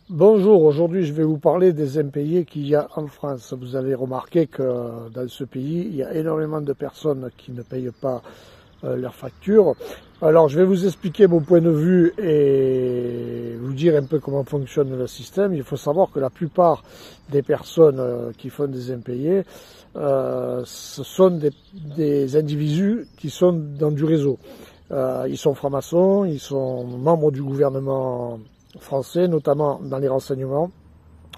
Bonjour, aujourd'hui je vais vous parler des impayés qu'il y a en France. Vous avez remarqué que dans ce pays, il y a énormément de personnes qui ne payent pas leurs factures. Alors je vais vous expliquer mon point de vue et vous dire un peu comment fonctionne le système. Il faut savoir que la plupart des personnes qui font des impayés, ce sont des individus qui sont dans du réseau. Ils sont francs-maçons, ils sont membres du gouvernement français, notamment dans les renseignements.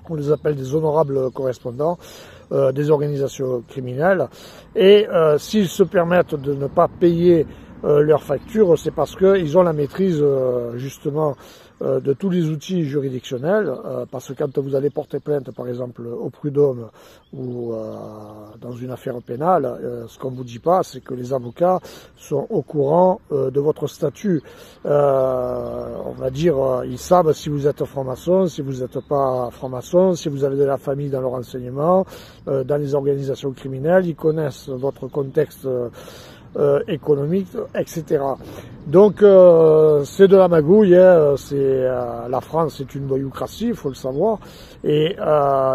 On les appelle des honorables correspondants, des organisations criminelles. Et s'ils se permettent de ne pas payer leurs factures, c'est parce qu'ils ont la maîtrise justement de tous les outils juridictionnels, parce que quand vous allez porter plainte, par exemple, au prud'homme ou dans une affaire pénale, ce qu'on ne vous dit pas, c'est que les avocats sont au courant de votre statut. On va dire, ils savent si vous êtes franc-maçon, si vous n'êtes pas franc-maçon, si vous avez de la famille dans le renseignement, dans les organisations criminelles, ils connaissent votre contexte économique, etc. Donc c'est de la magouille, hein, la France est une voyoucratie, il faut le savoir, et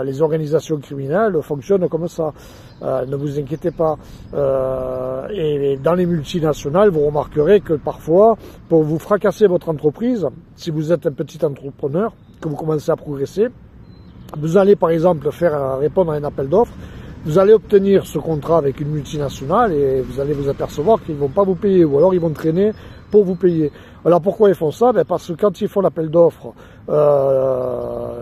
les organisations criminelles fonctionnent comme ça. Ne vous inquiétez pas. Et dans les multinationales, vous remarquerez que parfois, pour vous fracasser votre entreprise, si vous êtes un petit entrepreneur, que vous commencez à progresser, vous allez par exemple répondre à un appel d'offres. Vous allez obtenir ce contrat avec une multinationale et vous allez vous apercevoir qu'ils ne vont pas vous payer ou alors ils vont traîner pour vous payer. Alors pourquoi ils font ça? Parce que quand ils font l'appel d'offres,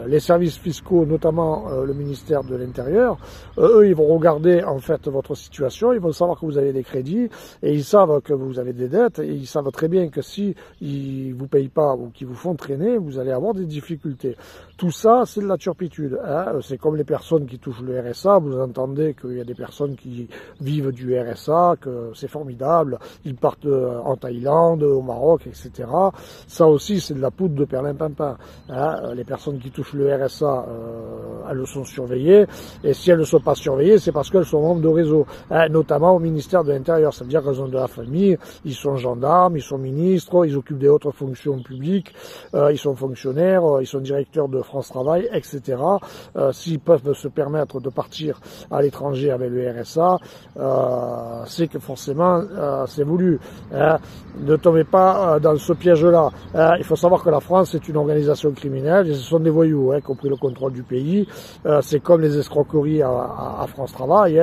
les services fiscaux, notamment le ministère de l'Intérieur, eux, ils vont regarder en fait votre situation, ils vont savoir que vous avez des crédits et ils savent que vous avez des dettes et ils savent très bien que si ils vous payent pas ou qu'ils vous font traîner, vous allez avoir des difficultés. Tout ça, c'est de la turpitude. Hein. C'est comme les personnes qui touchent le RSA. Vous entendez qu'il y a des personnes qui vivent du RSA, que c'est formidable. Ils partent en Thaïlande, au Maroc, etc. Ça aussi, c'est de la poudre de perlimpinpin. Hein. Les personnes qui touchent le RSA, elles sont surveillées. Et si elles ne sont pas surveillées, c'est parce qu'elles sont membres de réseau. Hein. Notamment au ministère de l'Intérieur. Ça veut dire qu'elles ont de la famille. Ils sont gendarmes, ils sont ministres, ils occupent des autres fonctions publiques. Ils sont fonctionnaires, ils sont directeurs de France Travail, etc. S'ils peuvent se permettre de partir à l'étranger avec le RSA, c'est que forcément c'est voulu. Hein. Ne tombez pas dans ce piège-là. Il faut savoir que la France est une organisation criminelle et ce sont des voyous qui ont pris le contrôle du pays. C'est comme les escroqueries à France Travail.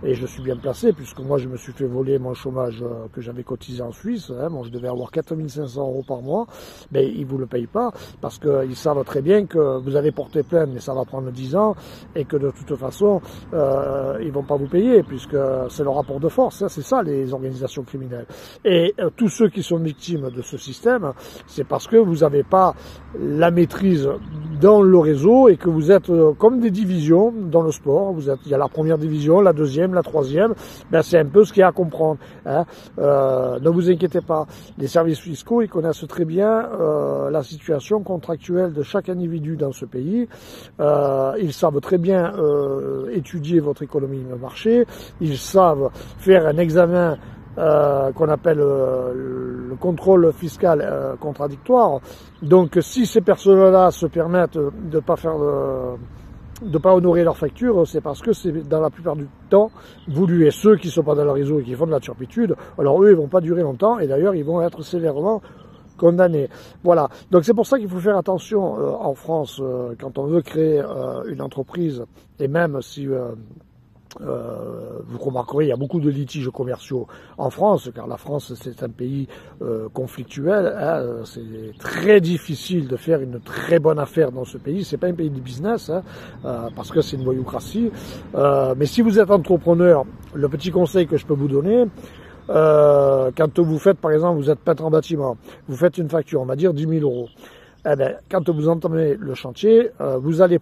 Et je suis bien placé puisque moi je me suis fait voler mon chômage que j'avais cotisé en Suisse. Bon, je devais avoir 4 500 € par mois. Mais ils vous le payent pas parce qu'ils savent très bien que vous allez porter plainte, mais ça va prendre 10 ans, et que de toute façon, ils vont pas vous payer, puisque c'est le rapport de force, hein, c'est ça les organisations criminelles. Et tous ceux qui sont victimes de ce système, c'est parce que vous n'avez pas la maîtrise dans le réseau et que vous êtes comme des divisions dans le sport. Il y a la première division, la deuxième, la troisième, c'est un peu ce qu'il y a à comprendre. Hein. Ne vous inquiétez pas, les services fiscaux, ils connaissent très bien la situation contractuelle de chaque individu dans ce pays. Ils savent très bien étudier votre économie de marché. Ils savent faire un examen qu'on appelle le contrôle fiscal contradictoire. Donc si ces personnes-là se permettent de pas honorer leurs factures, c'est parce que c'est dans la plupart du temps voulu. Et ceux qui ne sont pas dans le réseau et qui font de la turpitude, alors eux, ils vont pas durer longtemps et d'ailleurs, ils vont être sévèrement condamnés. Voilà. Donc c'est pour ça qu'il faut faire attention en France quand on veut créer une entreprise, et même si vous remarquerez, il y a beaucoup de litiges commerciaux en France, car la France c'est un pays conflictuel. Hein, c'est très difficile de faire une très bonne affaire dans ce pays. C'est pas un pays de business, hein, parce que c'est une voyoucratie. Mais si vous êtes entrepreneur, le petit conseil que je peux vous donner, quand vous faites, par exemple, vous êtes peintre en bâtiment, vous faites une facture, on va dire 10 000 €. Eh bien, quand vous entamez le chantier, vous allez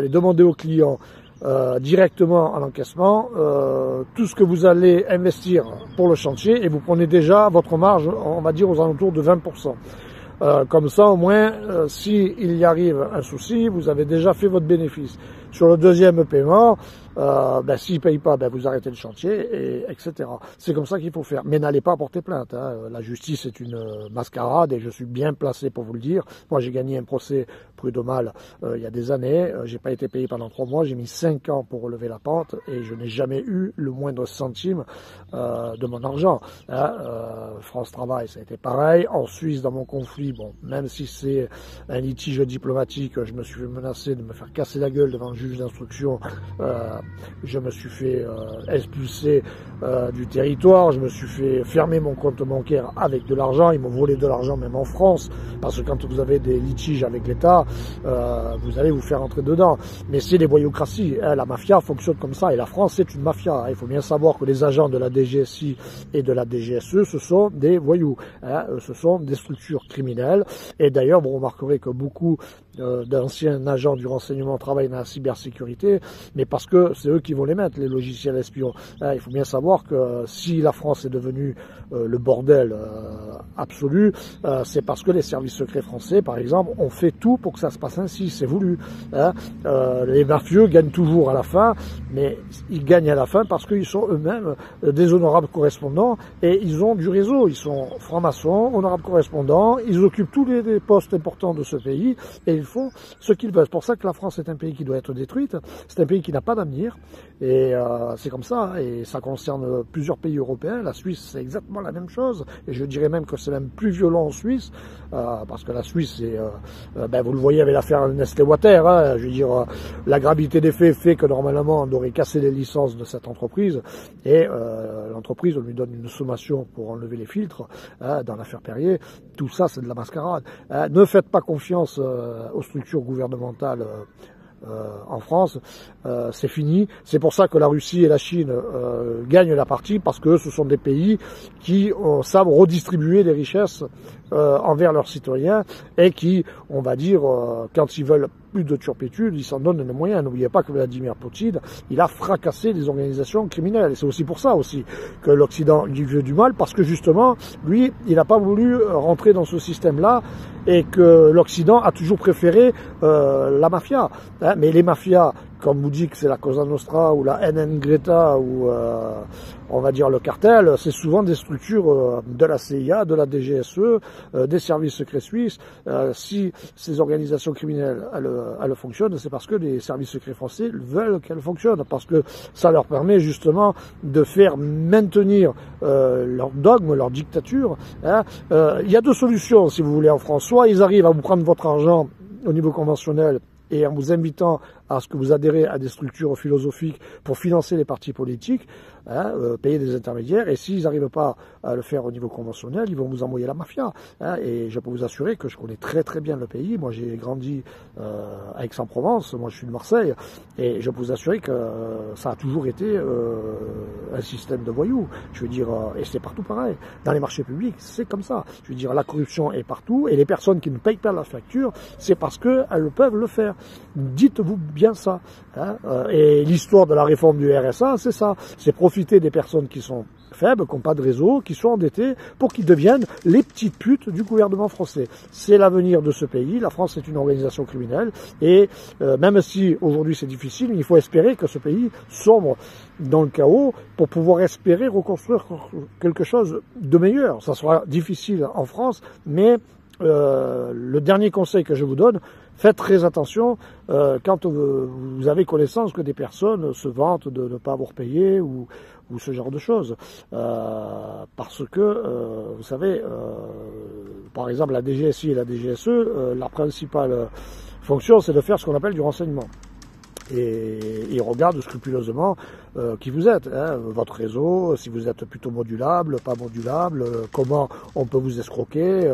demander au client directement à l'encaissement tout ce que vous allez investir pour le chantier et vous prenez déjà votre marge, on va dire aux alentours de 20%. Comme ça, au moins, s'il y arrive un souci, vous avez déjà fait votre bénéfice. Sur le deuxième paiement, s'ils ne payent pas, vous arrêtez le chantier, etc. C'est comme ça qu'il faut faire. Mais n'allez pas porter plainte. Hein. La justice est une mascarade et je suis bien placé pour vous le dire. Moi, j'ai gagné un procès prud'homal il y a des années. J'ai pas été payé pendant 3 mois. J'ai mis 5 ans pour relever la pente et je n'ai jamais eu le moindre centime de mon argent. Hein. France Travail, ça a été pareil. En Suisse, dans mon conflit, bon, même si c'est un litige diplomatique, je me suis menacé de me faire casser la gueule devant le juge d'instruction. Je me suis fait expulser du territoire, je me suis fait fermer mon compte bancaire avec de l'argent, ils m'ont volé de l'argent même en France, parce que quand vous avez des litiges avec l'État, vous allez vous faire entrer dedans. Mais c'est des voyoucraties, hein, la mafia fonctionne comme ça, et la France c'est une mafia. Hein. Il faut bien savoir que les agents de la DGSI et de la DGSE, ce sont des voyous, hein, ce sont des structures criminelles, et d'ailleurs vous remarquerez que beaucoup d'anciens agents du renseignement travaillent dans la cybersécurité, mais parce que c'est eux qui vont les mettre, les logiciels espions. Il faut bien savoir que si la France est devenue le bordel absolu, c'est parce que les services secrets français, par exemple, ont fait tout pour que ça se passe ainsi, c'est voulu. Hein. Les mafieux gagnent toujours à la fin, mais ils gagnent à la fin parce qu'ils sont eux-mêmes des honorables correspondants et ils ont du réseau, ils sont francs-maçons, honorables correspondants, ils occupent tous les postes importants de ce pays et ils font ce qu'ils veulent. C'est pour ça que la France est un pays qui doit être détruite, c'est un pays qui n'a pas d'avenir, et c'est comme ça, et ça concerne plusieurs pays européens. La Suisse, c'est exactement la même chose, et je dirais même que c'est même plus violent en Suisse, parce que la Suisse, vous le voyez avec l'affaire Nestlé Water, hein, je veux dire, la gravité des faits fait que normalement on aurait cassé les licences de cette entreprise, et l'entreprise, on lui donne une sommation pour enlever les filtres, dans l'affaire Perrier. Tout ça, c'est de la mascarade. Ne faites pas confiance aux structures gouvernementales en France, c'est fini. C'est pour ça que la Russie et la Chine gagnent la partie, parce que ce sont des pays qui savent redistribuer les richesses envers leurs citoyens et qui, on va dire, quand ils veulent plus de turpitude, ils s'en donnent les moyens. N'oubliez pas que Vladimir Poutine, il a fracassé les organisations criminelles. Et c'est aussi pour ça aussi que l'Occident lui veut du mal, parce que justement, lui, il n'a pas voulu rentrer dans ce système-là et que l'Occident a toujours préféré la mafia. Hein, mais les mafias, comme vous dites que c'est la Cosa Nostra ou la NN-Greta ou on va dire le cartel, c'est souvent des structures de la CIA, de la DGSE, des services secrets suisses. Si ces organisations criminelles elles fonctionnent, c'est parce que les services secrets français veulent qu'elles fonctionnent, parce que ça leur permet justement de faire maintenir leur dogme, leur dictature. Hein. Il y a 2 solutions, si vous voulez, en France. Soit ils arrivent à vous prendre votre argent au niveau conventionnel et en vous invitant à ce que vous adhérez à des structures philosophiques pour financer les partis politiques, hein, payer des intermédiaires, et s'ils n'arrivent pas à le faire au niveau conventionnel, ils vont vous envoyer la mafia. Hein, et je peux vous assurer que je connais très très bien le pays. Moi j'ai grandi à Aix-en-Provence, moi je suis de Marseille, et je peux vous assurer que ça a toujours été un système de voyous. Je veux dire, et c'est partout pareil. Dans les marchés publics, c'est comme ça. Je veux dire, la corruption est partout, et les personnes qui ne payent pas la facture, c'est parce qu'elles peuvent le faire. Dites-vous bien ça. Hein, et l'histoire de la réforme du RSA, c'est ça. C'est profiter des personnes qui sont faibles, qui n'ont pas de réseau, qui sont endettées, pour qu'ils deviennent les petites putes du gouvernement français. C'est l'avenir de ce pays. La France est une organisation criminelle, et même si aujourd'hui c'est difficile, il faut espérer que ce pays sombre dans le chaos pour pouvoir espérer reconstruire quelque chose de meilleur. Ça sera difficile en France, mais le dernier conseil que je vous donne, faites très attention quand vous avez connaissance que des personnes se vantent de ne pas avoir payé ou ce genre de choses. Parce que, vous savez, par exemple, la DGSI et la DGSE, la principale fonction, c'est de faire ce qu'on appelle du renseignement. Et ils regardent scrupuleusement qui vous êtes, hein, votre réseau, si vous êtes plutôt modulable, pas modulable, comment on peut vous escroquer,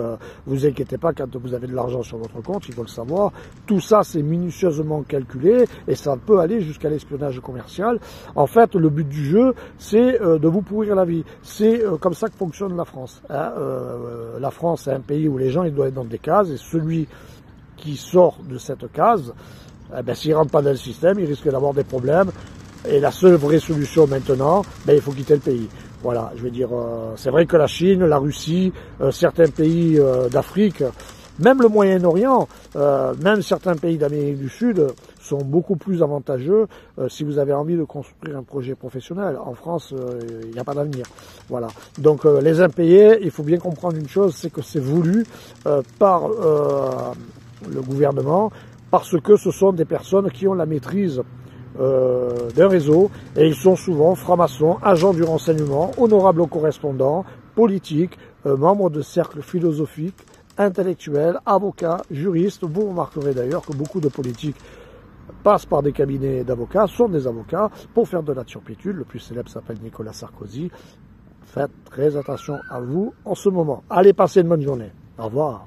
vous inquiétez pas, quand vous avez de l'argent sur votre compte, ils veulent le savoir. Tout ça, c'est minutieusement calculé, et ça peut aller jusqu'à l'espionnage commercial. En fait, le but du jeu, c'est de vous pourrir la vie. C'est comme ça que fonctionne la France. Hein. La France, c'est un pays où les gens ils doivent être dans des cases, et celui qui sort de cette case, s'il ne rentre pas dans le système, il risque d'avoir des problèmes. Et la seule vraie solution maintenant, il faut quitter le pays. Voilà, je veux dire, c'est vrai que la Chine, la Russie, certains pays d'Afrique Même le Moyen-Orient, même certains pays d'Amérique du Sud sont beaucoup plus avantageux si vous avez envie de construire un projet professionnel. En France, il n'y a pas d'avenir. Voilà. Donc les impayés, il faut bien comprendre une chose, c'est que c'est voulu par le gouvernement, parce que ce sont des personnes qui ont la maîtrise d'un réseau, et ils sont souvent francs-maçons, agents du renseignement, honorables correspondants, politiques, membres de cercles philosophiques, intellectuels, avocats, juristes. Vous remarquerez d'ailleurs que beaucoup de politiques passent par des cabinets d'avocats, sont des avocats pour faire de la turpitude. Le plus célèbre s'appelle Nicolas Sarkozy. Faites très attention à vous en ce moment. Allez, passez une bonne journée. Au revoir.